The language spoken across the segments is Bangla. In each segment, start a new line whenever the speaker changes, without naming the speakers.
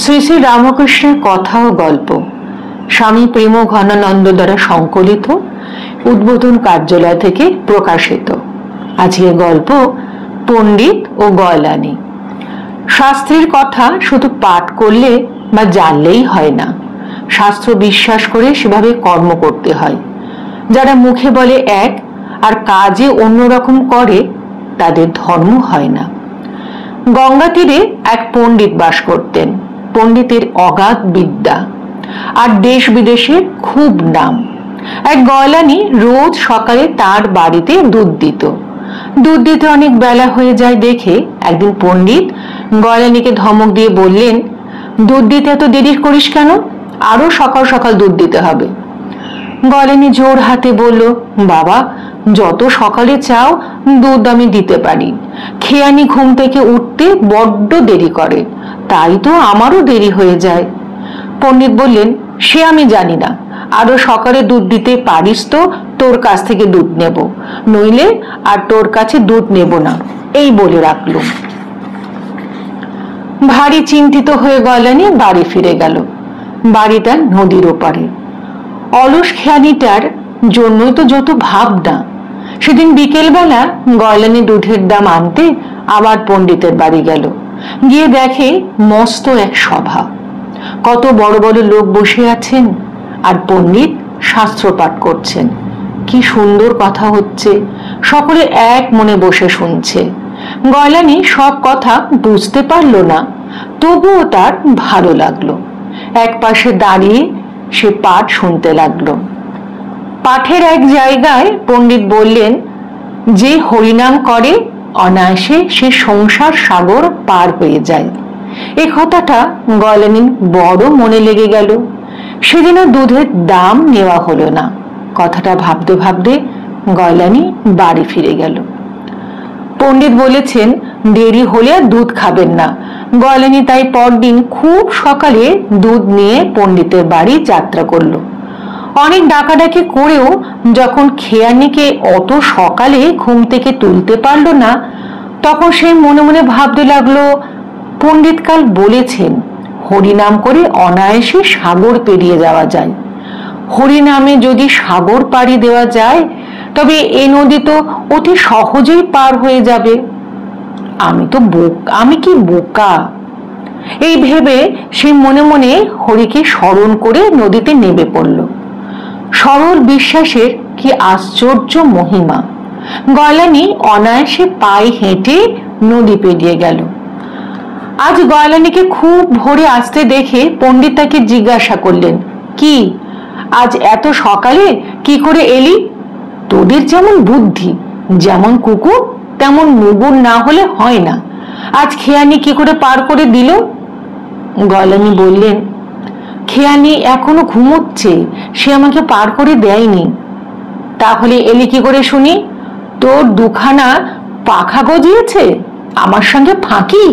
শ্রী শ্রী রামকৃষ্ণের কথা ও গল্প স্বামী প্রেম ঘনানন্দ দ্বারা সংকলিত উদ্বোধন কার্যালয় থেকে প্রকাশিত। আজকের গল্প পণ্ডিত ও গয়লানি। শাস্ত্রের কথা শুধু পাঠ করলে বা জানলেই হয় না, শাস্ত্র বিশ্বাস করে সেভাবে কর্ম করতে হয়। যারা মুখে বলে এক আর কাজে অন্যরকম করে তাদের ধর্ম হয় না। গঙ্গা তীরে এক পণ্ডিত বাস করতেন। পণ্ডিতের অগাধ বিদ্যা আর দেশ বিদেশে খুব নাম। এক গয়লানি রোজ সকালে তার বাড়িতে দুধ দিত। দুধ দিতে অনেক বেলা হয়ে যায় দেখে একদিন পণ্ডিত গয়লানিকে ধমক দিয়ে বললেন, দুধ দিতে এত দেরি করিস কেন? আরো সকাল সকাল দুধ দিতে হবে। গয়লানি জোর হাতে বলল, বাবা, যত সকালে চাও দুধ আমি দিতে পারি। খেয়ানি ঘুম থেকে উঠতে বড্ড দেরি করে, তাই তো আমারও দেরি হয়ে যায়। পণ্ডিত বললেন, সে আমি জানি না, আরো সকালে দুধ দিতে পারিস তো তোর কাছ থেকে দুধ নেব, নইলে আর তোর কাছে দুধ নেব না, এই বলে রাখল। ভারী চিন্তিত হয়ে গয়লানি বাড়ি ফিরে গেল। বাড়িটা নদীর ওপারে। অলস খেয়ানিটার জন্যই তো যত ভাবনা। সেদিন বিকেলবেলা গয়লানি দুধের দাম আনতে আবার পণ্ডিতের বাড়ি গেল। গিয়ে দেখে মস্ত এক সভা। কত বড় বড় লোক বসে আছেন আর পণ্ডিত শাস্ত্র পাঠ করছেন। কি সুন্দর কথা হচ্ছে, সকলে এক মনে বসে শুনছে। গয়লানি সব কথা বুঝতে পারল না, তবুও তার ভালো লাগলো। এক পাশে দাঁড়িয়ে সে পাঠ শুনতে লাগলো। পাঠের এক জায়গায় পণ্ডিত বললেন, যে হরিনাম করে অনায়াসে সে সংসার সাগর পার হয়ে যায়। এই কথাটা গয়লানির বড় মনে লেগে গেল। সেদিনও দুধের দাম নেওয়া হলো না। কথাটা ভাবতে ভাবতে গয়লানি বাড়ি ফিরে গেল। পণ্ডিত বলেছেন, দেরি হলে আর দুধ খাবেন না। গয়লানি তাই পরদিন খুব সকালে দুধ নিয়ে পণ্ডিতের বাড়ি যাত্রা করলো। অনেক ডাকাডাকি করেও যখন খেয়ানিকে অত সকালে ঘুম থেকে তুলতে পারলো না, তখন সে মনে মনে ভাবতে লাগলো, পণ্ডিত কাল বলেছেন হরিনাম করে অনায়াসে সাগর পেরিয়ে যাওয়া যায়। হরিনামে যদি সাগর পাড়ি দেওয়া যায় তবে এ নদী তো অতি সহজেই পার হয়ে যাবে। আমি কি বোকা। এই ভেবে সে মনে মনে হরিকে স্মরণ করে নদীতে নেমে পড়ল। সরল বিশ্বাসের কি আশ্চর্য মহিমা। গয়লানি অনায়াসে পায়ে হেঁটে নদী পেরিয়ে গেল। আজ গয়লানিকে খুব ভোরে আসতে দেখে পণ্ডিত তাকে জিজ্ঞাসা করলেন, কি আজ এত সকালে কি করে এলি? তোদের যেমন বুদ্ধি, যেমন কুকুর তেমন মুগুর না হলে হয় না। আজ খেয়ানি কি করে পার করে দিল? গয়লানি বললেন, খেয়ানি এখনো ঘুমোচ্ছে, সে আমাকে পার করে দেয়নি। তাহলে এলি কি করে শুনি? তোর দুখানা পাখা গজিয়েছে, আমার সঙ্গে ফাঁকি।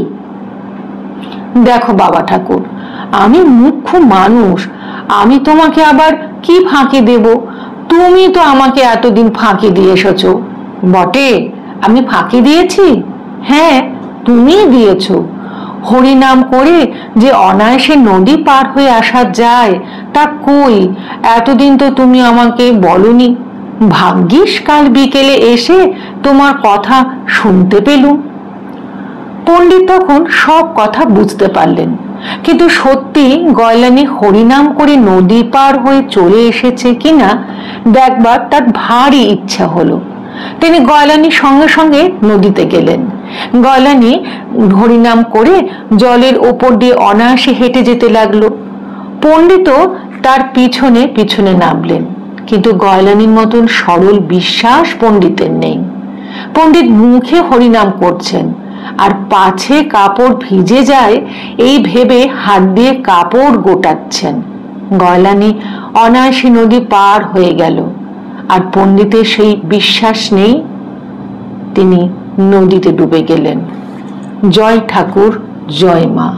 দেখো বাবা ঠাকুর, আমি মুখ্য মানুষ, আমি তোমাকে আবার কি ফাঁকি দেব? তুমি তো আমাকে এতদিন ফাঁকি দিয়ে এসেছ। বটে, আমি ফাঁকি দিয়েছি? হ্যাঁ, তুমি দিয়েছ। হরিনাম করে যে অনায়াসে নদী পার হয়ে আসা যায় তা কই এতদিন তো তুমি আমাকে বলনি। ভাগ্যিস কাল বিকেলে এসে তোমার কথা শুনতে পেলুম। পণ্ডিত তখন সব কথা বুঝতে পারলেন, কিন্তু সত্যি গয়লানি হরিনাম করে নদী পার হয়ে চলে এসেছে কিনা দেখবার তার ভারী ইচ্ছা হলো। তিনি গয়লানির সঙ্গে সঙ্গে নদীতে গেলেন। গয়লানি হরিনাম করে জলের ওপর দিয়ে অনায়াসে হেঁটে যেতে লাগলো। পণ্ডিতও তার পিছনে পিছনে নামলেন, কিন্তু গয়লানির মতন সরল বিশ্বাস পণ্ডিতের নেই। পণ্ডিত মুখে হরিনাম করছেন আর পাছে কাপড় ভিজে যায় এই ভেবে হাত দিয়ে কাপড় গোটাচ্ছেন। গয়লানি অনায়াসে নদী পার হয়ে গেল, আর পণ্ডিতের সেই বিশ্বাস নেই। তিনি নদীতে ডুবে গেলেন। জয় ঠাকুর, জয় মা।